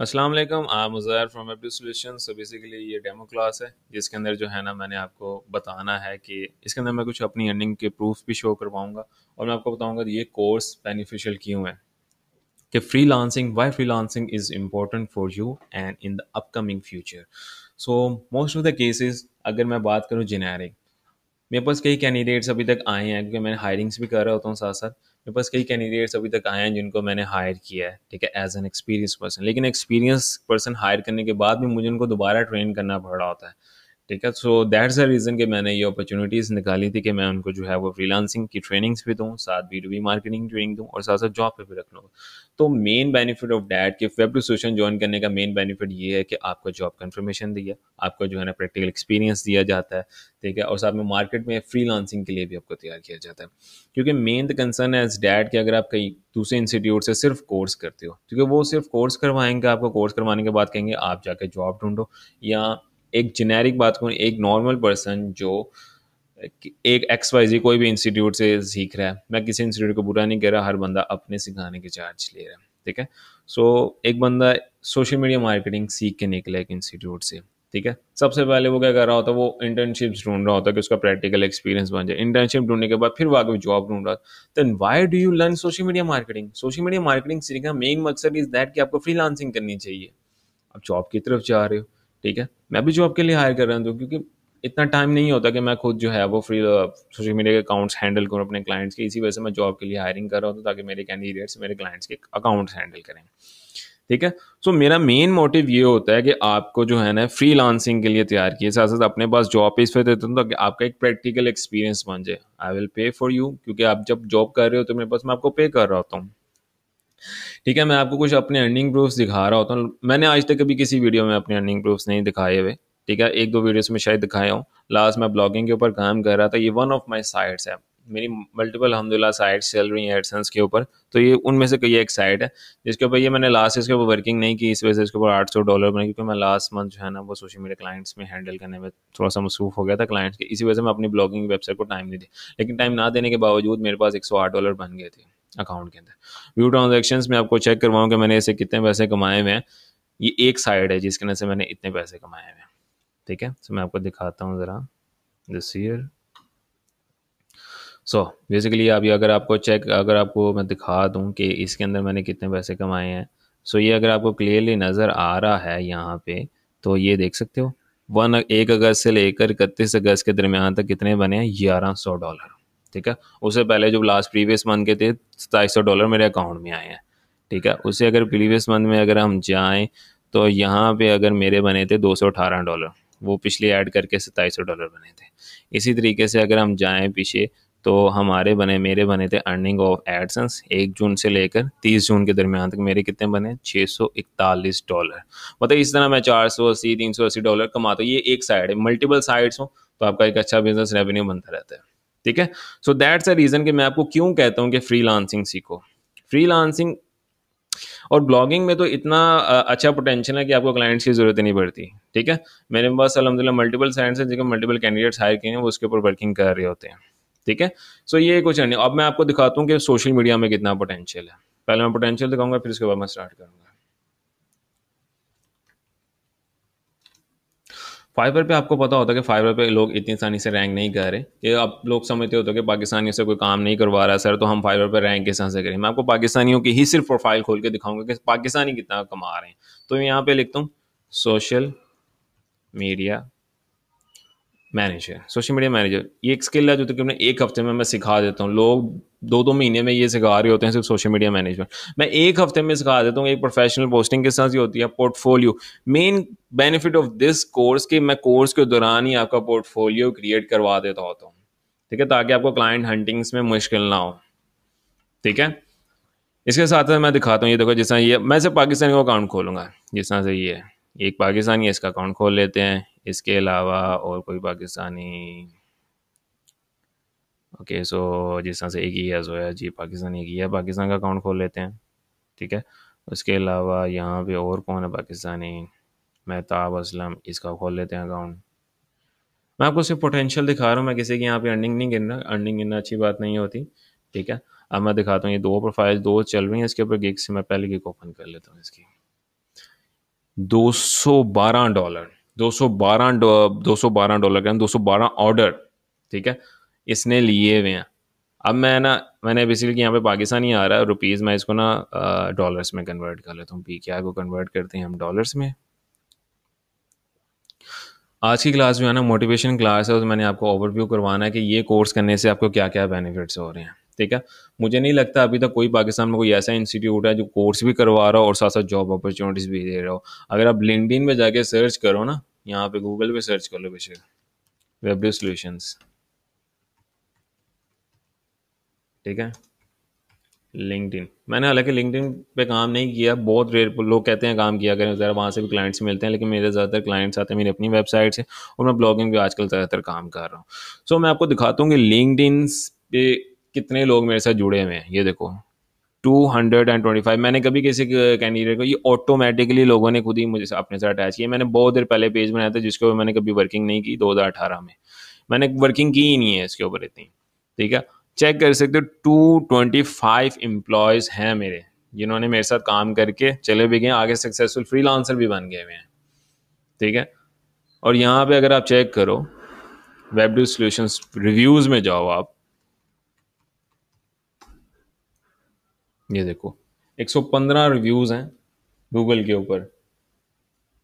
अस्सलाम वालेकुम। I am Uzair from web solution. So basically ये डेमो क्लास है जिसके अंदर जो है ना मैंने आपको बताना है कि इसके अंदर मैं कुछ अपनी अर्निंग के प्रूफ भी शो करवाऊंगा और मैं आपको बताऊंगा ये कोर्स बेनिफिशियल क्यों है, कि freelancing why freelancing is important for you and in the upcoming future. So most of the cases अगर मैं बात करूँ जेनेरिक, मेरे पास कई कैंडिडेट्स अभी तक आए हैं क्योंकि मैं हायरिंग्स भी कर रहा होता हूँ साथ साथ। मेरे पास कई कैंडिडेट्स अभी तक आए हैं जिनको मैंने हायर किया है, ठीक है, एज एन एक्सपीरियंस पर्सन। लेकिन एक्सपीरियंस पर्सन हायर करने के बाद भी मुझे उनको दोबारा ट्रेन करना पड़ रहा होता है, ठीक है। सो दैट्स द रीज़न कि मैंने ये अपॉर्चुनिटीज़ निकाली थी कि मैं उनको जो है वो फ्रीलांसिंग की ट्रेनिंग्स भी दूँ, साथ B2B मार्केटिंग ट्रेनिंग दूँ और साथ साथ जॉब पे भी रख लूँ। तो मेन बेनिफिट ऑफ डैट कि वेब टू सोल्यूशन ज्वाइन करने का मेन बेनिफिट ये है कि आपको जॉब कंफर्मेशन दिया, आपको जो है ना प्रैक्टिकल एक्सपीरियंस दिया जाता है, ठीक है, और साथ में मार्केट में फ्रीलांसिंग के लिए भी आपको तैयार किया जाता है। क्योंकि मेन द कंसर्न है एज डैट कि अगर आप कहीं दूसरे इंस्टीट्यूट से सिर्फ कोर्स करते हो, क्योंकि वो सिर्फ कोर्स करवाएंगे, आपको कोर्स करवाने के बाद कहेंगे आप जाके जॉब ढूंढो। या एक जेनेरिक बात करूँ, एक नॉर्मल पर्सन जो एक XYZ कोई भी इंस्टीट्यूट से सीख रहा है, मैं किसी इंस्टीट्यूट को बुरा नहीं कह रहा, हर बंदा अपने सिखाने के चार्ज ले रहा है, ठीक है। सो एक बंदा सोशल मीडिया मार्केटिंग सीख के निकला एक इंस्टीट्यूट से, ठीक है, सबसे पहले वो क्या कर रहा होता है, वो इंटर्नशिप्स ढूंढ रहा होता है कि उसका प्रैक्टिकल एक्सपीरियंस बन जाए। इंटर्नशिप ढूंढने के बाद फिर वो आगे जॉब ढूंढ रहा है। Then why do you learn social media marketing? Social media marketing सीखने का मेन मकसद इज दैट कि आपको फ्रीलांसिंग करनी चाहिए, आप जॉब की तरफ जा रहे हो, ठीक है। मैं भी जॉब के लिए हायर कर रहा हूँ क्योंकि इतना टाइम नहीं होता कि मैं खुद जो है वो फ्री सोशल मीडिया के अकाउंट्स हैंडल करूँ अपने क्लाइंट्स के। इसी वजह से मैं जॉब के लिए हायरिंग कर रहा हूँ ताकि मेरे कैंडिडेट्स मेरे क्लाइंट्स के अकाउंट्स हैंडल करें, ठीक है। सो मेरा मेन मोटिव ये होता है कि आपको जो है ना फ्रीलांसिंग के लिए तैयार किए, साथ साथ अपने पास जॉब पे इस वजह देता हूँ ताकि आपका एक प्रैक्टिकल एक्सपीरियंस बन जाए। I will pay for you, क्योंकि आप जब जॉब कर रहे हो तो मेरे पास मैं आपको पे कर रहा होता हूँ, ठीक है। मैं आपको कुछ अपने अर्निंग प्रूफ्स दिखा रहा होता हूँ। मैंने आज तक कभी किसी वीडियो में अपने अर्निंग प्रूफ्स नहीं दिखाए हुए, ठीक है। एक दो वीडियोस में शायद दिखाया हूँ। लास्ट मैं ब्लॉगिंग के ऊपर काम कर रहा था, ये वन ऑफ माई साइट्स है। मेरी मल्टीपल अल्हम्दुलिल्लाह साइट्स चल रही हैं एडसेंस के ऊपर, तो ये उनमें से कोई एक साइट है जिसके ऊपर ये मैंने लास्ट इसके ऊपर वर्किंग नहीं की, इस वजह से इसके ऊपर $800 बने, क्योंकि मैं लास्ट मंथ जो है ना वो सोशल मीडिया क्लाइंट्स में हैंडल करने में थोड़ा सा मसरूफ हो गया था क्लाइंट्स के, इसी वजह से मैं अपनी ब्लॉगिंग वेबसाइट को टाइम नहीं दिया। लेकिन टाइम ना देने के बावजूद मेरे पास $108 बन गए थे अकाउंट के अंदर। व्यू ट्रांजेक्शंस में आपको चेक करवाऊँ कि मैंने ऐसे कितने पैसे कमाए हुए हैं। ये एक साइड है जिसके अंदर से मैंने इतने पैसे कमाए हुए हैं, ठीक है। तो मैं आपको दिखाता हूँ ज़रा दिस ईयर। सो बेसिकली अभी अगर आपको मैं दिखा दूँ कि इसके अंदर मैंने कितने पैसे कमाए हैं। सो ये अगर आपको क्लियरली नज़र आ रहा है यहाँ पे, तो ये देख सकते हो 1 अगस्त से लेकर 31 अगस्त के दरमियान तक कितने बने हैं, $1100, ठीक है। उससे पहले जो लास्ट प्रीवियस मंथ के थे $2700 मेरे अकाउंट में आए हैं, ठीक है। उससे अगर प्रीवियस मंथ में अगर हम जाएँ तो यहाँ पे अगर मेरे बने थे $218, वो पिछले ऐड करके $2700 बने थे। इसी तरीके से अगर हम जाएँ पीछे तो मेरे बने थे अर्निंग ऑफ एडसेंस 1 जून से लेकर 30 जून के दरमियान तक मेरे कितने बने, $641। मतलब इस तरह मैं 480 $380 कमाता हूँ। ये एक साइड है, मल्टीपल साइड्स हो तो आपका एक अच्छा बिजनेस रेवेन्यू बनता रहता है, ठीक है। सो दैट्स अ रीज़न कि मैं आपको क्यों कहता हूँ कि फ्रीलांसिंग सीखो। फ्रीलांसिंग और ब्लॉगिंग में तो इतना अच्छा पोटेंशियल है कि आपको क्लाइंट्स की ज़रूरत ही नहीं पड़ती, ठीक है। मेरे पास अल्हम्दुलिल्लाह मल्टीपल साइट्स हैं जिनके मल्टीपल कैंडिडेट्स हायर किए हैं, वो उसके ऊपर वर्किंग कर रहे होते हैं, ठीक है। सो ये कुछ नहीं। अब मैं आपको दिखाता हूँ कि सोशल मीडिया में कितना पोटेंशियल है। पहले मैं पोटेंशियल दिखाऊंगा, फिर उसके बाद मैं स्टार्ट करूंगा। फाइवर पे आपको पता होता है कि फाइवर पे लोग इतनी आसानी से रैंक नहीं कर रहे, कि आप लोग समझते होते कि पाकिस्तानियों से कोई काम नहीं करवा रहा सर, तो हम फाइवर पे रैंक किस तरह से करें। मैं आपको पाकिस्तानियों की ही सिर्फ प्रोफाइल खोल के दिखाऊंगा कि पाकिस्तानी कितना कमा रहे हैं। तो यहाँ पे लिखता हूँ social media manager, social media manager. ये एक स्किल है जो तकरीबन एक हफ्ते में मैं सिखा देता हूँ। लोग 2-2 महीने में ये सिखा रहे होते हैं सिर्फ सोशल मीडिया मैनेजमेंट, मैं एक हफ्ते में सिखा देता हूँ। एक प्रोफेशनल पोस्टिंग के साथ ही होती है portfolio. Main benefit of this course कि मैं कोर्स के दौरान ही आपका पोर्टफोलियो क्रिएट करवा देता होता हूँ, ठीक है, ताकि आपको क्लाइंट हंटिंग्स में मुश्किल ना हो, ठीक है। इसके साथ साथ मैं दिखाता हूँ, ये देखो जिस तरह ये मैं सिर्फ पाकिस्तानी का अकाउंट खोलूंगा, जिस तरह से ये है, एक पाकिस्तानी है, इसका अकाउंट खोल लेते हैं। इसके अलावा और कोई पाकिस्तानी, ओके, सो जिस तरह से एक ही है जोया जी पाकिस्तानी, एक ही है, पाकिस्तान का अकाउंट खोल लेते हैं, ठीक है। उसके अलावा यहाँ पे और कौन है पाकिस्तानी, महताब असलम, इसका खोल लेते हैं अकाउंट। मैं आपको सिर्फ पोटेंशियल दिखा रहा हूँ, मैं किसी की यहाँ पे अर्निंग नहीं गिन रहा, अर्निंग गिनना अच्छी बात नहीं होती, ठीक है। अब मैं दिखाता हूँ, ये दो प्रोफाइल दो चल रही हैं, इसके ऊपर गिग से मैं पहले गिग ओपन कर लेता हूँ इसकी। $212, $212 का 212 ऑर्डर, ठीक है, इसने लिए हुए हैं। अब मैंने बेसिकली यहाँ पे पाकिस्तानी आ रहा है रुपीज़, मैं इसको ना डॉलर्स में कन्वर्ट कर लेता हूँ। पीकेआई को कन्वर्ट करते हैं हम डॉलर्स में। आज की क्लास जो है ना मोटिवेशन क्लास है, तो मैंने आपको ओवरव्यू करवाना है कि ये कोर्स करने से आपको क्या क्या बेनिफिट्स हो रहे हैं, ठीक है। मुझे नहीं लगता अभी तक कोई पाकिस्तान में कोई ऐसा इंस्टीट्यूट है जो कोर्स भी करवा रहा हो और साथ साथ जॉब अपॉर्चुनिटीज़ भी दे रहा हो। अगर आप लिंक्डइन पे जाके सर्च करो ना, यहाँ पे गूगल पे सर्च कर लो बेशक, वेब सॉल्यूशंस, ठीक है। लिंक्डइन, मैंने हालांकि लिंक्डइन पे काम नहीं किया, बहुत रेयर लोग कहते हैं काम किया करें ज़रा, वहाँ से भी क्लाइंट्स मिलते हैं, लेकिन मेरे ज़्यादातर क्लाइंट्स आते हैं मेरी अपनी वेबसाइट से, और मैं ब्लॉगिंग पे आजकल ज़्यादातर काम कर रहा हूँ। सो मैं आपको दिखाता हूँ कि लिंक्डइन पे कितने लोग मेरे साथ जुड़े हुए हैं। ये देखो 225। मैंने कभी किसी कैंडिडेट को, ये ऑटोमेटिकली लोगों ने खुद ही मुझे अपने साथ अटैच किया। मैंने बहुत देर पहले पेज बनाया था जिसके ऊपर मैंने कभी वर्किंग नहीं की, 2018 में मैंने वर्किंग की ही नहीं है इसके ऊपर इतनी, ठीक है। चेक कर सकते हो 225 एम्प्लॉयज़ हैं मेरे, जिन्होंने मेरे साथ काम करके चले भी गए, आगे सक्सेसफुल फ्रीलांसर भी बन गए हुए हैं, ठीक है। और यहाँ पे अगर आप चेक करो वेब सॉल्यूशंस रिव्यूज़ में जाओ आप, ये देखो 115 रिव्यूज़ हैं गूगल के ऊपर,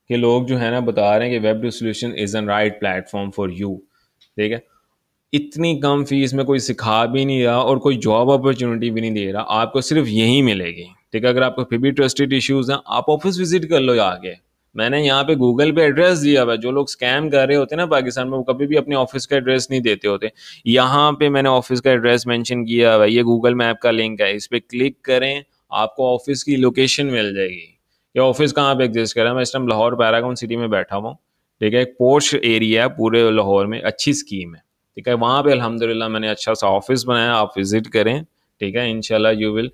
कि लोग जो है ना बता रहे हैं कि web solution is an right platform for you, ठीक है। इतनी कम फीस में कोई सिखा भी नहीं रहा और कोई जॉब अपॉर्चुनिटी भी नहीं दे रहा, आपको सिर्फ यही मिलेगी, ठीक है। अगर आपको फिर भी ट्रस्टेड इश्यूज हैं, आप ऑफिस विजिट कर लो आके। मैंने यहाँ पे गूगल पे एड्रेस दिया हुआ है। जो लोग स्कैम कर रहे होते हैं ना पाकिस्तान में, वो कभी भी अपने ऑफिस का एड्रेस नहीं देते होते। यहाँ पे मैंने ऑफिस का एड्रेस मेंशन किया हुआ है, ये गूगल मैप का लिंक है, इस पर क्लिक करें, आपको ऑफिस की लोकेशन मिल जाएगी। ये ऑफिस कहाँ पे एग्जिस्ट कर रहा है, मैं इस टाइम लाहौर पैरागॉन सिटी में बैठा हुआ हूँ, ठीक है। एक पोर्श एरिया है पूरे लाहौर में, अच्छी स्कीम है, ठीक है। वहाँ पे अल्हम्दुलिल्लाह मैंने अच्छा सा ऑफिस बनाया, आप विजिट करें, ठीक है। इंशाल्लाह यू विल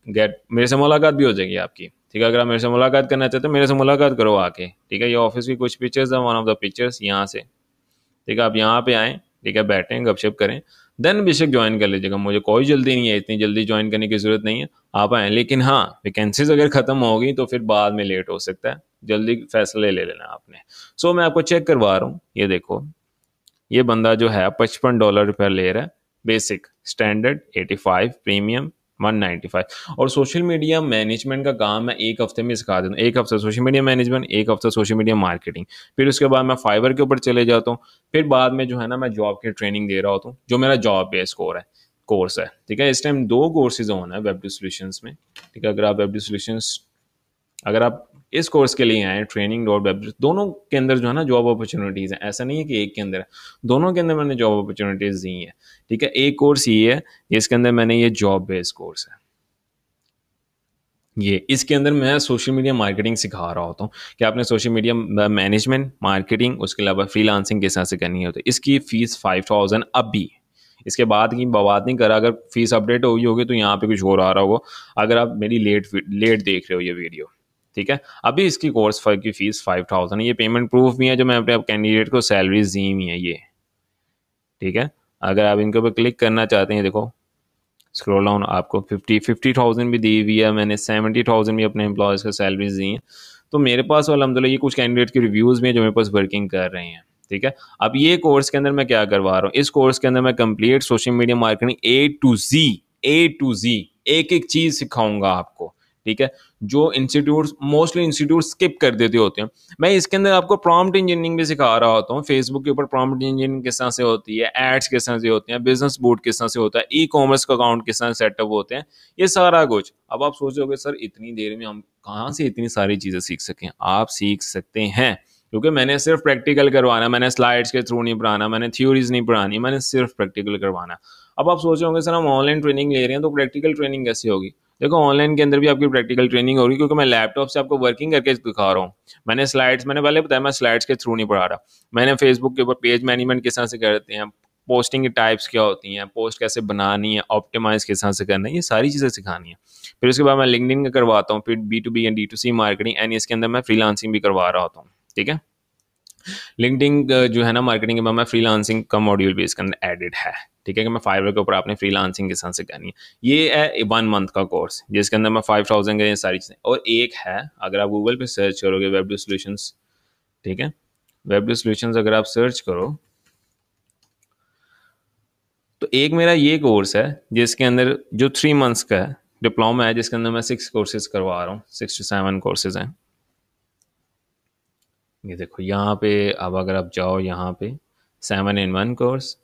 गेट, मेरे से मुलाकात भी हो जाएगी आपकी, ठीक है। अगर आप मेरे से मुलाकात करना चाहते हैं, मेरे से मुलाकात करो आके, ठीक है। ये ऑफिस की कुछ पिक्चर्स हैं, वन ऑफ द पिक्चर्स यहाँ से, ठीक है। आप यहाँ पे आएँ, ठीक है, बैठें गपशप करें, देन बेशक ज्वाइन कर लीजिएगा। मुझे कोई जल्दी नहीं है, इतनी जल्दी ज्वाइन करने की ज़रूरत नहीं है, आप आएँ। लेकिन हाँ, वैकेंसीज अगर ख़त्म हो गई तो फिर बाद में लेट हो सकता है, जल्दी फैसले ले लेना आपने। सो मैं आपको चेक करवा रहा हूँ, ये देखो ये बंदा जो है $55 पर ले रहा है, बेसिक, स्टैंडर्ड 85, प्रीमियम 195। और सोशल मीडिया मैनेजमेंट का काम मैं एक हफ्ते में सिखा देता हूँ। एक हफ्ता सोशल मीडिया मैनेजमेंट, एक हफ्ता सोशल मीडिया मार्केटिंग, फिर उसके बाद मैं फाइवर के ऊपर चले जाता हूँ। फिर बाद में जो है ना मैं जॉब की ट्रेनिंग दे रहा होता हूँ, जो मेरा जॉब बेस्ड कोर्स है, ठीक है। इस टाइम 2 कोर्सेज ऑन है वेब सॉल्यूशंस में, ठीक है। अगर आप इस कोर्स के लिए आए ट्रेनिंग डॉट वेब, दोनों के अंदर जो है ना जॉब अपॉर्चुनिटीज़ हैं, ऐसा नहीं है कि एक के अंदर है, दोनों के अंदर मैंने जॉब अपॉर्चुनिटीज़ दी हैं, ठीक है। एक कोर्स ये है, इसके अंदर मैंने ये जॉब बेस्ड कोर्स है, ये इसके अंदर मैं सोशल मीडिया मार्केटिंग सिखा रहा होता हूँ कि आपने सोशल मीडिया मैनेजमेंट, मार्केटिंग, उसके अलावा फ्रीलांसिंग किस तरह से करनी होती है। इसकी फ़ीस 5000 अभी, इसके बाद की बात नहीं करा। अगर फीस अपडेट हुई होगी तो यहाँ पे कुछ और आ रहा होगा, अगर आप मेरी लेट लेट देख रहे हो ये वीडियो, ठीक है। अभी इसकी कोर्स की फ़ीस 5000 है। ये पेमेंट प्रूफ भी है जो मैं अपने कैंडिडेट को सैलरीज दी हुई है ये, ठीक है। अगर आप इनके ऊपर क्लिक करना चाहते हैं, देखो स्क्रॉल डाउन, आपको 50,000 भी दी हुई है, मैंने 70,000 भी अपने एम्प्लॉयज़ को सैलरीज दी हैं। तो मेरे पास अल्हम्दुलिल्लाह ये कुछ कैंडिडेट के रिव्यूज़ भी हैं जो मेरे पास वर्किंग कर रहे हैं, ठीक है। अब ये कोर्स के अंदर मैं क्या करवा रहा हूँ, इस कोर्स के अंदर मैं complete social media marketing A to Z एक एक चीज़ सिखाऊंगा आपको, ठीक है। जो मोस्टली इंस्टीट्यूट स्किप कर देते होते हैं, मैं इसके अंदर आपको प्रॉम्प्ट इंजीनियरिंग भी सिखा रहा होता हूँ। फेसबुक के ऊपर प्रॉम्प्ट इंजीनियरिंग किस तरह से होती है, एड्स किस तरह से होते हैं, बिजनेस बोर्ड किस तरह से होता है, ई कॉमर्स का अकाउंट किस तरह सेटअप होते हैं, ये सारा कुछ। अब आप सोचोगे सर इतनी देर में हम कहाँ से इतनी सारी चीज़ें सीख सकें, आप सीख सकते हैं, क्योंकि मैंने सिर्फ प्रैक्टिकल करवाना, मैंने स्लाइड्स के थ्रू नहीं पढ़ाना, मैंने थ्योरीज नहीं पढ़ानी, मैंने सिर्फ प्रैक्टिकल करवाना। अब आप सोच रहे होंगे सर हम ऑनलाइन ट्रेनिंग ले रहे हैं तो प्रैक्टिकल ट्रेनिंग कैसे होगी। देखो ऑनलाइन के अंदर भी आपकी प्रैक्टिकल ट्रेनिंग होगी, क्योंकि मैं लैपटॉप से आपको वर्किंग करके दिखा रहा हूँ। मैंने पहले बताया मैं स्लाइड्स के थ्रू नहीं पढ़ा रहा। मैंने फेसबुक के ऊपर पेज मैनेजमेंट किस तरह से करते हैं, पोस्टिंग की टाइप्स क्या होती हैं, पोस्ट कैसे बनानी है, ऑप्टिमाइज किस तरह से करना है, ये सारी चीज़ें सिखानी है। फिर उसके बाद मैं लिंक्डइन का करवाता हूँ, फिर B2B and D2C marketing, and इसके अंदर मैं फ्रीलांसिंग भी करवा रहा होता हूँ, ठीक है। लिंक्डइन जो है ना मार्केटिंग के बाद मैं फ्रीलांसिंग का मॉड्यूल भी इसके अंदर एडिड है, ठीक है, कि मैं फाइवर के ऊपर आपने फ्रीलांसिंग किस तरह से करनी है। ये है 1 मंथ का कोर्स जिसके अंदर मैं 5000 का ये सारी चीज़ें। और एक है, अगर आप गूगल पे सर्च करोगे वेब सॉल्यूशंस, ठीक है, वेब सॉल्यूशंस अगर आप सर्च करो तो एक मेरा ये कोर्स है जिसके अंदर जो 3 मंथ्स का है डिप्लोमा है, जिसके अंदर मैं 6 कोर्सेज करवा रहा हूँ, 6 to 7 कोर्सेज हैं। ये देखो यहाँ पे, अब अगर आप जाओ यहाँ पे 7 in 1 कोर्स,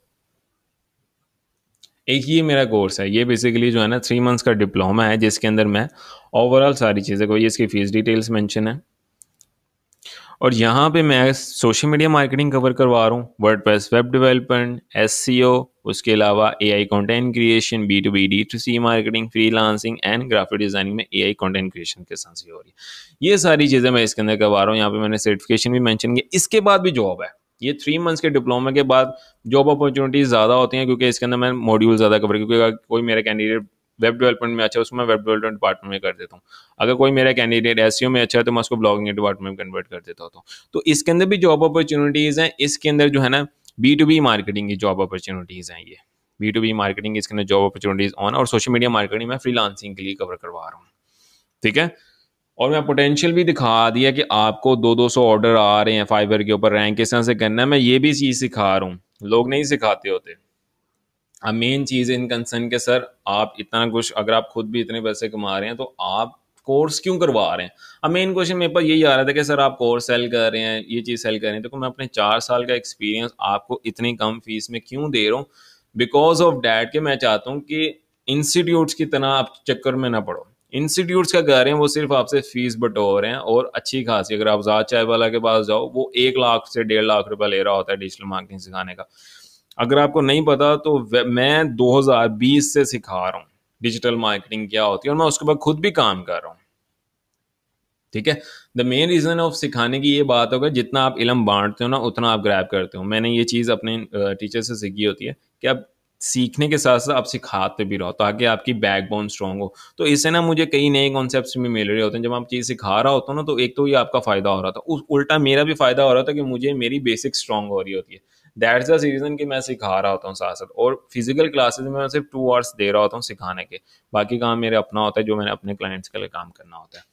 एक ये मेरा कोर्स है। ये बेसिकली जो है ना 3 मंथ्स का डिप्लोमा है जिसके अंदर मैं ओवरऑल सारी चीज़ें को, ये इसकी फीस डिटेल्स मेंशन है। और यहाँ पे मैं सोशल मीडिया मार्केटिंग कवर करवा रहा हूँ, वर्डप्रेस वेब डेवलपमेंट, एसईओ, उसके अलावा AI content creation, B2B D2C marketing, freelancing and graphic designing में एआई कंटेंट क्रिएशन के साथ हो रही है। ये सारी चीज़ें मैं इसके अंदर करवा रहा हूँ। यहाँ पे मैंने सर्टिफिकेशन भी मेंशन किया। इसके बाद भी जॉब है। ये 3 मंथ्स के डिप्लोमा के बाद जॉब अपॉर्चुनिटीज ज़्यादा होती हैं क्योंकि इसके अंदर मैं मॉड्यूल ज़्यादा कवर, क्योंकि अगर कोई मेरा कैंडिडेट वेब डेवलपमेंट में अच्छा है उसको मैं वेब डेवलपमेंट डिपार्टमेंट में कर देता हूँ। अगर कोई मेरा कैंडिडेट एसईओ में अच्छा है तो मैं उसको ब्लॉगिंग डिपार्टमेंट में कन्वर्ट कर देता हूँ। तो इसके अंदर भी जॉब अपॉर्चुनिटीज़ हैं। इसके अंदर जो है ना B2B मार्केटिंग की जॉब अपॉर्चुनिटीज़ हैं। ये B2B मार्केटिंग, इसके अंदर जॉब अपॉर्चुनिटीज़ ऑन, और सोशल मीडिया मार्केटिंग में फ्रीलांसिंग के लिए कवर करवा रहा हूँ, ठीक है। और मैं पोटेंशियल भी दिखा दिया कि आपको 200 ऑर्डर आ रहे हैं फाइवर के ऊपर, रैंक किस तरह से करना है मैं ये भी चीज़ सिखा रहा हूँ। लोग नहीं सिखाते होते। अब मेन चीज़ इन कंसर्न के सर आप इतना कुछ, अगर आप खुद भी इतने पैसे कमा रहे हैं तो आप कोर्स क्यों करवा रहे हैं। अब मेन क्वेश्चन मेरे पास यही आ रहा था कि सर आप कोर्स सेल कर रहे हैं, ये चीज़ सेल कर रहे हैं, तो मैं अपने 4 साल का एक्सपीरियंस आपको इतनी कम फीस में क्यों दे रहा हूँ। बिकॉज ऑफ डैट कि मैं चाहता हूँ कि इंस्टीट्यूट्स की तरह आप चक्कर में ना पड़ो। इंस्टीट्यूट्स क्या कर रहे हैं, वो सिर्फ आपसे फीस बटोर रहे हैं। और अच्छी खासी, अगर आप आजाद चाय वाला के पास जाओ, वो 1 लाख से 1.5 लाख रुपया ले रहा होता है डिजिटल मार्केटिंग सिखाने का। अगर आपको नहीं पता तो मैं 2020 से सिखा रहा हूँ डिजिटल मार्केटिंग क्या होती है, और मैं उसके बाद खुद भी काम कर रहा हूँ, ठीक है। द मेन रीजन ऑफ सिखाने की ये बात होगा, जितना आप इल्म बांटते हो ना उतना आप ग्रैब करते हो। मैंने ये चीज़ अपने टीचर से सीखी होती है कि आप सीखने के साथ साथ आप सिखाते भी रहो ताकि आपकी बैकबोन स्ट्रांग हो। तो इससे ना मुझे कई नए कॉन्सेप्ट्स भी मिल रहे होते हैं। जब आप चीज़ सिखा रहा होता हूँ ना तो एक तो ये आपका फ़ायदा हो रहा था, उस उल्टा मेरा भी फ़ायदा हो रहा था कि मुझे मेरी बेसिक स्ट्रांग हो रही होती है। दैट्स द रीज़न कि मैं सिखा रहा होता हूँ साथ साथ। और फिजिकल क्लासेस में मैं सिर्फ 2 आवर्स दे रहा होता हूँ सिखाने के, बाकी काम मेरे अपना होता है जो मैंने अपने क्लाइंट्स के लिए काम करना होता है।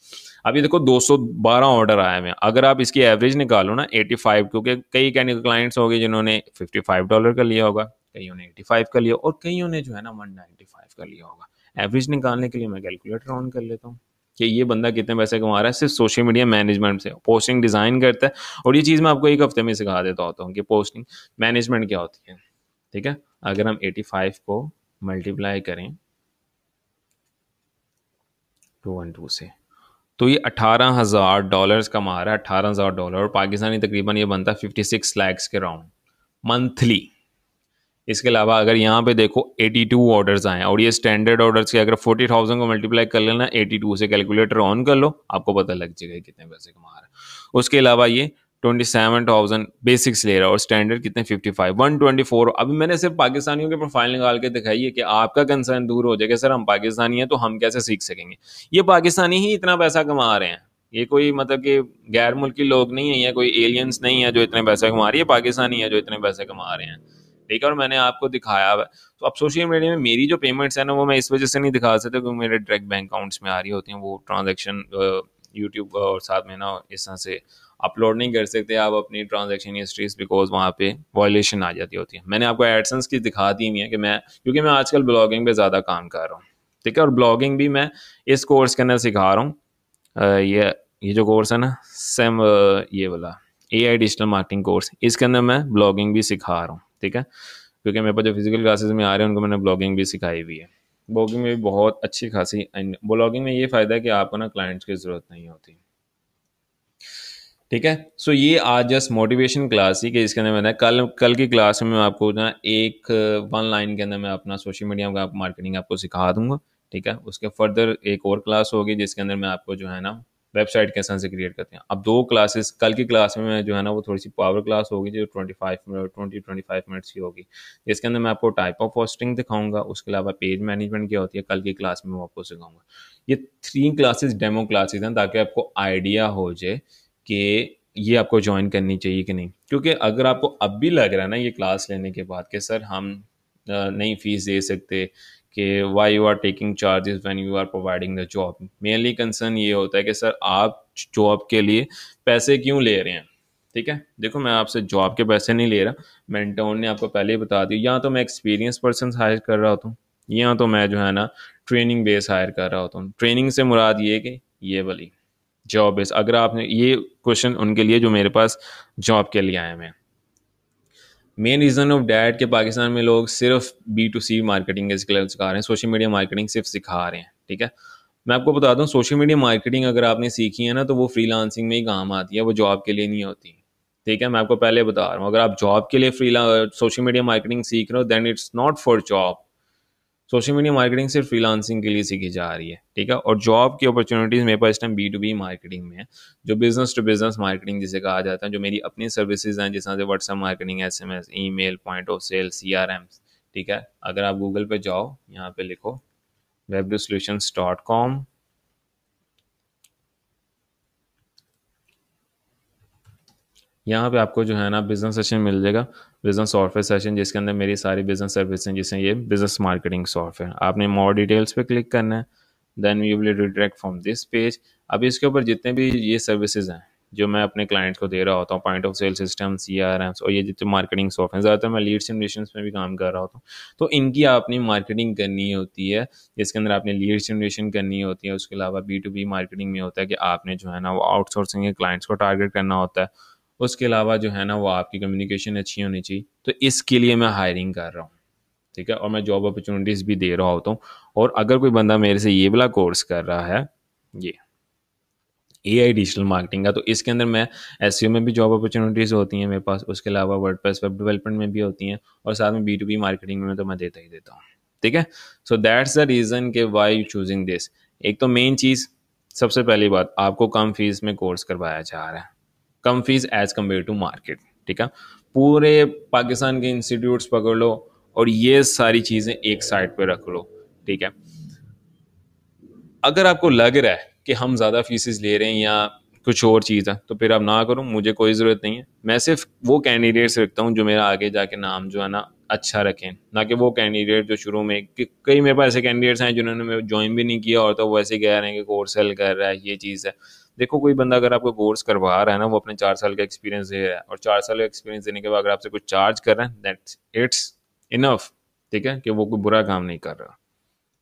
अभी देखो 212 ऑर्डर आए हैं। अगर आप इसकी एवरेज निकालो ना 85, क्योंकि कई क्लाइंट्स हो गए जिन्होंने $55 का लिया होगा, कईयों ने 85 का लिया और कईयों ने जो है ना 195 का लिया होगा। एवरेज निकालने के लिए मैं कैलकुलेटर ऑन कर लेता हूँ कि ये बंदा कितने पैसे कमा रहा है सिर्फ सोशल मीडिया मैनेजमेंट से। पोस्टिंग डिज़ाइन करता है, और ये चीज़ मैं आपको एक हफ्ते में सिखा देता होता हूँ कि पोस्टिंग मैनेजमेंट क्या होती है, ठीक है। अगर हम 85 को मल्टीप्लाई करें 212 से तो ये $18,000 कमा रहा है, $18,000, और पाकिस्तानी तकरीबन ये बनता है 56 lakhs के राउंड मंथली। इसके अलावा अगर यहाँ पे देखो 82 ऑर्डर्स आए हैं, और ये स्टैंडर्ड ऑर्डर्स के अगर 40,000 को मल्टीप्लाई कर लेना 82 से, कैलकुलेटर ऑन कर लो आपको पता लग जाएगा कितने पैसे कमा रहा है। उसके अलावा ये 27,000 बेसिक्स ले रहा है, और स्टैंडर्ड कितने 55, 124। अभी मैंने सिर्फ पाकिस्तानियों के प्रोफाइल निकाल के दिखाई है कि आपका कंसर्न दूर हो जाएगा, सर हम पाकिस्तानी हैं तो हम कैसे सीख सकेंगे। ये पाकिस्तानी ही इतना पैसा कमा रहे हैं, ये कोई मतलब कि गैर मुल्की लोग नहीं है, या कोई एलियंस नहीं है जो इतने पैसे कमा रही है, पाकिस्तानी है जो इतने पैसे कमा रहे हैं, ठीक है। और मैंने आपको दिखाया हुआ। तो अब सोशल मीडिया में मेरी जो पेमेंट्स है ना वो मैं इस वजह से नहीं दिखा सकता क्योंकि मेरे डायरेक्ट बैंक अकाउंट्स में आ रही होती हैं वो ट्रांजैक्शन। यूट्यूब और साथ में ना इस तरह से अपलोड नहीं कर सकते आप अपनी ट्रांजैक्शन हिस्ट्रीज, बिकॉज वहाँ पे वायलेशन आ जाती होती है। मैंने आपको एडसेंस की दिखा दी हुई है कि मैं, क्योंकि मैं आजकल ब्लॉगिंग पे ज़्यादा काम कर रहा हूँ, ठीक है। और ब्लॉगिंग भी मैं इस कोर्स के अंदर सिखा रहा हूँ। ये जो कोर्स है ना सेम ये वाला AI डिजिटल मार्केटिंग कोर्स, इसके अंदर मैं ब्लॉगिंग भी सिखा रहा हूँ, ठीक है। क्योंकि मेरे पास जो फिजिकल क्लासेस में आ रहे हैं उनको मैंने ब्लॉगिंग भी सिखाई हुई है। ब्लॉगिंग में भी बहुत अच्छी खासी, ब्लॉगिंग में ये फ़ायदा है कि आपको ना क्लाइंट्स की ज़रूरत नहीं होती, ठीक है। सो ये आज जस्ट मोटिवेशन क्लास ही कि इसके अंदर मैंने कल की क्लास में मैं आपको ना एक 1 लाइन के अंदर मैं अपना सोशल मीडिया का मार्केटिंग आपको सिखा दूंगा, ठीक है। उसके फर्दर एक और क्लास होगी जिसके अंदर मैं आपको जो है ना वेबसाइट कैसे से क्रिएट करते हैं। अब 2 क्लासेस, कल की क्लास में मैं जो है ना वो थोड़ी सी पावर क्लास होगी जो 25 मिनट्स की होगी, जिसके अंदर मैं आपको टाइप ऑफ पोस्टिंग दिखाऊंगा। उसके अलावा पेज मैनेजमेंट क्या होती है कल की क्लास में वो आपको सिखाऊंगा। ये 3 क्लासेस डेमो क्लासेस हैं ताकि आपको आइडिया हो जाए कि ये आपको ज्वाइन करनी चाहिए कि नहीं। क्योंकि अगर आपको अब भी लग रहा है ना ये क्लास लेने के बाद कि सर हम नहीं फीस दे सकते, कि why you are taking charges when you are providing the job. Mainly concern ये होता है कि सर आप जॉब के लिए पैसे क्यों ले रहे हैं। ठीक है, देखो मैं आपसे जॉब के पैसे नहीं ले रहा, मेंटोर ने आपको पहले ही बता दिया, या तो मैं एक्सपीरियंस पर्सन हायर कर रहा होता हूँ, या तो मैं जो है ना ट्रेनिंग बेस हायर कर रहा होता हूँ। ट्रेनिंग से मुराद ये कि ये वाली जॉब बेस, अगर आपने ये क्वेश्चन उनके लिए जो मेरे पास जॉब के लिए आए हैं। मेन रीज़न ऑफ डैट कि पाकिस्तान में लोग सिर्फ B2C मार्केटिंग के स्किल्स सिखा रहे हैं, सोशल मीडिया मार्केटिंग सिर्फ सिखा रहे हैं। ठीक है, मैं आपको बता दूं, सोशल मीडिया मार्केटिंग अगर आपने सीखी है ना तो वो फ्रीलांसिंग में ही काम आती है, वो जॉब के लिए नहीं होती। ठीक है, मैं आपको पहले बता रहा हूँ, अगर आप जॉब के लिए सोशल मीडिया मार्केटिंग सीख रहे हो then it's not for job. Social media marketing सिर्फ फ्रीलांसिंग के लिए सीखी जा रही है। ठीक है, और जॉब की अपॉर्चुनिटीज मेरे पास इस टाइम B2B मार्केटिंग में है, जो बिजनेस टू बिजनेस मार्केटिंग जिसे कहा जाता है, जो मेरी अपनी सर्विसेज हैं, जैसे WhatsApp marketing, SMS, email, point of sale, CRM। ठीक है, अगर आप गूगल पे जाओ, यहाँ पे लिखो webdosolutions.com, यहाँ पे आपको जो है ना बिजनेस सेशन मिल जाएगा, बिजनेस सॉफ्टवेयर सेशन, जिसके अंदर मेरी सारी बिजनेस सर्विस हैं, जिससे ये बिजनेस मार्केटिंग सॉफ्टवेयर। आपने मोर डिटेल्स पे क्लिक करना है, then you will redirect from this page. अब इसके ऊपर जितने भी ये सर्विसेज हैं जो मैं अपने क्लाइंट्स को दे रहा होता हूँ, point of sale system, CRMs, और ये जितने मार्केटिंग सॉफ्टवेयर, ज़्यादातर मैं लीड जनरेशन में भी काम कर रहा होता हूँ, तो इनकी आपने मार्केटिंग करनी होती है, जिसके अंदर आपने लीड जनरेशन करनी होती है। उसके अलावा B2B मार्केटिंग में होता है कि आपने जो है ना वो आउटसोर्सिंग के क्लाइंट्स को टारगेट करना होता है। उसके अलावा जो है ना वो आपकी कम्युनिकेशन अच्छी होनी चाहिए, तो इसके लिए मैं हायरिंग कर रहा हूँ। ठीक है, और मैं जॉब अपॉर्चुनिटीज़ भी दे रहा होता हूँ। और अगर कोई बंदा मेरे से ये वाला कोर्स कर रहा है, ये AI डिजिटल मार्केटिंग का, तो इसके अंदर मैं SEO में भी जॉब अपॉर्चुनिटीज़ होती हैं मेरे पास, उसके अलावा वर्डप्रेस वेब डेवलपमेंट में भी होती हैं, और साथ में B2B मार्केटिंग में तो मैं देता ही देता हूँ। ठीक है, सो दैट्स द रीज़न के वाई यू चूजिंग दिस। एक तो मेन चीज़, सबसे पहली बात, आपको कम फीस में कोर्स करवाया जा रहा है, कम fees as compared to market. ठीक है, पूरे पाकिस्तान के इंस्टीट्यूट्स पकड़ लो और ये सारी चीज़ें एक साइड पे रख लो। ठीक है, अगर आपको लग रहा है कि हम ज़्यादा फीसेस ले रहे हैं या कुछ और चीज़ है, तो फिर आप ना करो, मुझे कोई ज़रूरत नहीं है। मैं सिर्फ वो कैंडिडेट्स रखता हूँ जो मेरा आगे जाके नाम जो है ना अच्छा रखें, ना कि वो कैंडिडेट जो शुरू में, कई मेरे पास ऐसे कैंडिडेट्स हैं जिन्होंने ज्वाइन भी नहीं किया और तो वो ऐसे कह रहे हैं कि कोर्स सेल कर रहा है, ये चीज़ है। देखो, कोई बंदा अगर आपको कोर्स करवा रहा है ना, वो अपने 4 साल का एक्सपीरियंस दे रहा है, और 4 साल का एक्सपीरियंस देने के बाद अगर आपसे कुछ चार्ज कर रहा है, दैट्स इट्स इनफ। ठीक है, कि वो कोई बुरा काम नहीं कर रहा।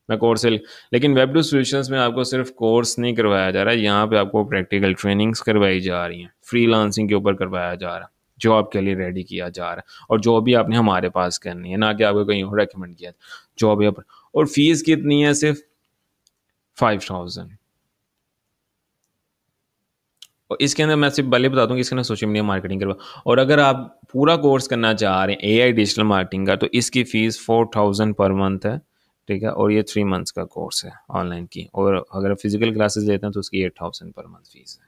मैं कोर्स, लेकिन वेब टू सॉल्यूशंस में आपको सिर्फ कोर्स नहीं करवाया जा रहा है, यहाँ पे आपको प्रैक्टिकल ट्रेनिंग्स करवाई जा रही हैं, फ्रीलांसिंग के ऊपर करवाया जा रहा है, जॉब के लिए रेडी किया जा रहा है, और जॉब भी आपने हमारे पास करनी है, ना कि आपको कहीं और रेकमेंड किया जॉब यहाँ पर। और फीस कितनी है? सिर्फ 5000। और इसके अंदर मैं सिर्फ पहले बता दूं कि इसके अंदर सोशल मीडिया मार्केटिंग करवा, और अगर आप पूरा कोर्स करना चाह रहे हैं AI डिजिटल मार्केटिंग का, तो इसकी फ़ीस 4000 पर मंथ है। ठीक है, और ये 3 मंथ्स का कोर्स है ऑनलाइन की, और अगर फिजिकल क्लासेस लेते हैं तो उसकी 8000 पर मंथ फीस है।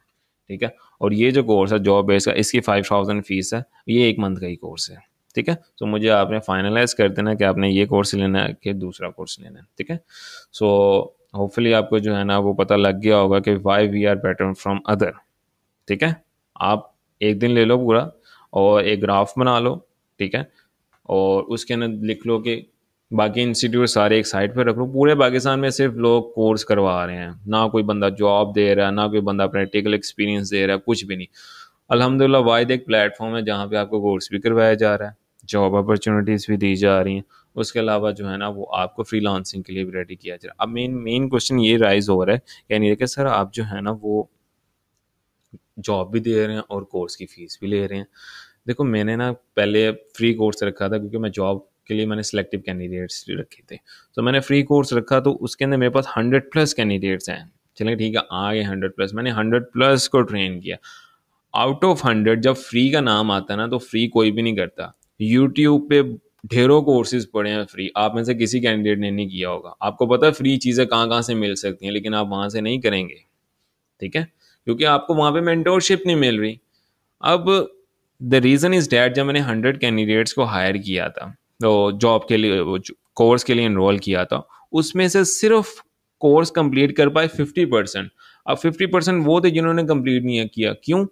ठीक है, और ये जो कोर्स है जॉब बेस का, इसकी 5000 फीस है, ये 1 मंथ का ही कोर्स है। ठीक है, तो मुझे आपने फाइनलाइज कर देना कि आपने ये कोर्स लेना है कि दूसरा कोर्स लेना है। ठीक है, सो होपफुली आपको जो है ना वो पता लग गया होगा कि why we are better from other. ठीक है, आप एक दिन ले लो पूरा और एक ग्राफ बना लो। ठीक है, और उसके अंदर लिख लो कि बाकी इंस्टीट्यूट सारे एक साइड पे रख लो, पूरे पाकिस्तान में सिर्फ लोग कोर्स करवा रहे हैं, ना कोई बंदा जॉब दे रहा है, ना कोई बंदा प्रैक्टिकल एक्सपीरियंस दे रहा है, कुछ भी नहीं। अल्हम्दुलिल्लाह वाहिद एक प्लेटफॉर्म है जहाँ पे आपको कोर्स भी करवाया जा रहा है, जॉब अपॉर्चुनिटीज़ भी दी जा रही हैं, उसके अलावा जो है ना वो आपको फ्रीलांसिंग के लिए भी रेडी किया जा रहा है। अब मेन मेन क्वेश्चन ये राइज हो रहा है, यानी कि सर आप जो है ना वो जॉब भी दे रहे हैं और कोर्स की फ़ीस भी ले रहे हैं। देखो, मैंने ना पहले फ्री कोर्स रखा था, क्योंकि मैं जॉब के लिए मैंने सिलेक्टिव कैंडिडेट्स रखे थे, तो मैंने फ्री कोर्स रखा, तो उसके अंदर मेरे पास 100+ कैंडिडेट्स हैं। चलिए ठीक है, आ गए 100+, मैंने 100+ को ट्रेन किया। आउट ऑफ 100 जब फ्री का नाम आता है ना, तो फ्री कोई भी नहीं करता। यूट्यूब पे ढेरों कोर्सेज पड़े हैं फ्री, आप में से किसी कैंडिडेट ने नहीं किया होगा। आपको पता है फ्री चीज़ें कहाँ कहाँ से मिल सकती हैं, लेकिन आप वहाँ से नहीं करेंगे। ठीक है, क्योंकि आपको वहाँ पे मेंटोरशिप नहीं मिल रही। अब द रीज़न इज़ डैट, जब मैंने 100 कैंडिडेट्स को हायर किया था, तो जॉब के लिए, कोर्स के लिए इनरोल किया था, उसमें से सिर्फ कोर्स कंप्लीट कर पाए 50%। अब 50% वो थे जिन्होंने कंप्लीट नहीं किया। क्यों?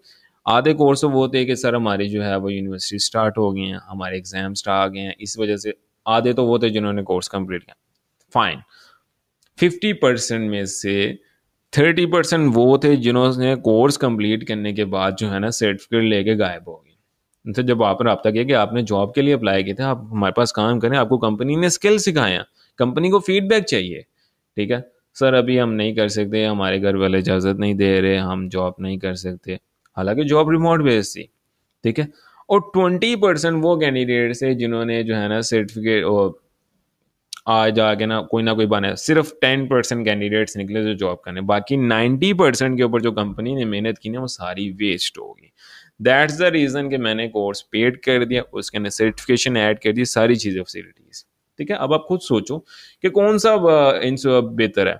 आधे कोर्स तो वो थे कि सर हमारी जो है वो यूनिवर्सिटी स्टार्ट हो गई हैं, हमारे एग्जाम स्टार्ट आ गए हैं, इस वजह से आधे तो वो थे जिन्होंने कोर्स कंप्लीट किया, फाइन। 50% में से 30% वो थे जिन्होंने कोर्स कंप्लीट करने के बाद जो है ना सर्टिफिकेट लेके गायब हो गए। उनसे जब आपने रब्ता किया कि आपने जॉब के लिए अप्लाई किया था, आप हमारे पास काम करें, आपको कंपनी ने स्किल सिखाया, कंपनी को फीडबैक चाहिए, ठीक है सर अभी हम नहीं कर सकते, हमारे घर वाले इजाज़त नहीं दे रहे, हम जॉब नहीं कर सकते, हालांकि जॉब रिमोट बेस थी, ठीक है। और 20% वो कैंडिडेट्स है जिन्होंने जो है ना सर्टिफिकेट आज आगे ना कोई बने, सिर्फ 10% कैंडिडेट्स निकले जो जॉब करने, बाकी 90% के ऊपर जो कंपनी ने मेहनत की ना वो सारी वेस्ट होगी। दैट्स द रीज़न कि मैंने कोर्स पेड कर दिया, उसके अंदर सर्टिफिकेशन ऐड कर दी, सारी चीज़ें फैसिलिटीज़, ठीक है। अब आप खुद सोचो कि कौन सा बेहतर है,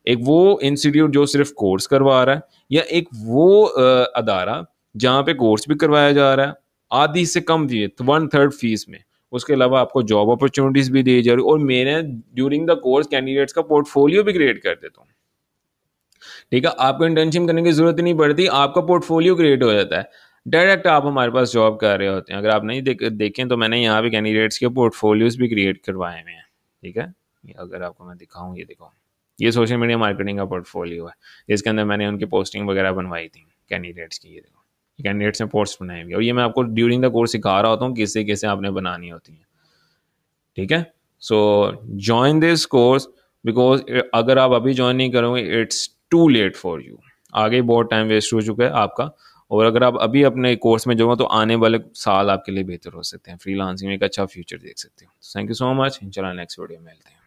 एक वो इंस्टीट्यूट जो सिर्फ कोर्स करवा रहा है, या एक वो अदारा जहाँ पे कोर्स भी करवाया जा रहा है आधी से कम फीस, 1/3 फीस में, उसके अलावा आपको जॉब अपॉर्चुनिटीज भी दी जा रही, और मैंने ड्यूरिंग द कोर्स कैंडिडेट्स का पोर्टफोलियो भी क्रिएट कर देता हूँ, ठीक है। आपको इंटर्नशिप करने की जरूरत ही नहीं पड़ती, आपका पोर्टफोलियो क्रिएट हो जाता है, डायरेक्ट आप हमारे पास जॉब कर रहे होते हैं। अगर आप नहीं देखें तो मैंने यहाँ पे कैंडिडेट्स के पोर्टफोलियोज भी क्रिएट करवाए हुए हैं, ठीक है। अगर आपको मैं दिखाऊँ, ये देखो, ये सोशल मीडिया मार्केटिंग का पोर्टफोलियो है, जिसके अंदर मैंने उनकी पोस्टिंग वगैरह बनवाई थी कैंडिडेट्स की, ये देखो कैंडिडेट्स ने पोस्ट बनाई हुई, और ये मैं आपको ड्यूरिंग द कोर्स सिखा रहा होता हूँ किससे कैसे आपने बनानी होती है, ठीक है। So join this course, because अगर आप अभी ज्वाइन नहीं करोगे it's too late for you, आगे बहुत टाइम वेस्ट हो चुका है आपका, और अगर आप अभी अपने कोर्स में जाओगे तो आने वाले साल आपके लिए बेहतर हो सकते हैं, फ्रीलांसिंग में एक अच्छा फ्यूचर देख सकते हो। थैंक यू सो मच, इंशाल्लाह नेक्स्ट वीडियो में मिलते हैं।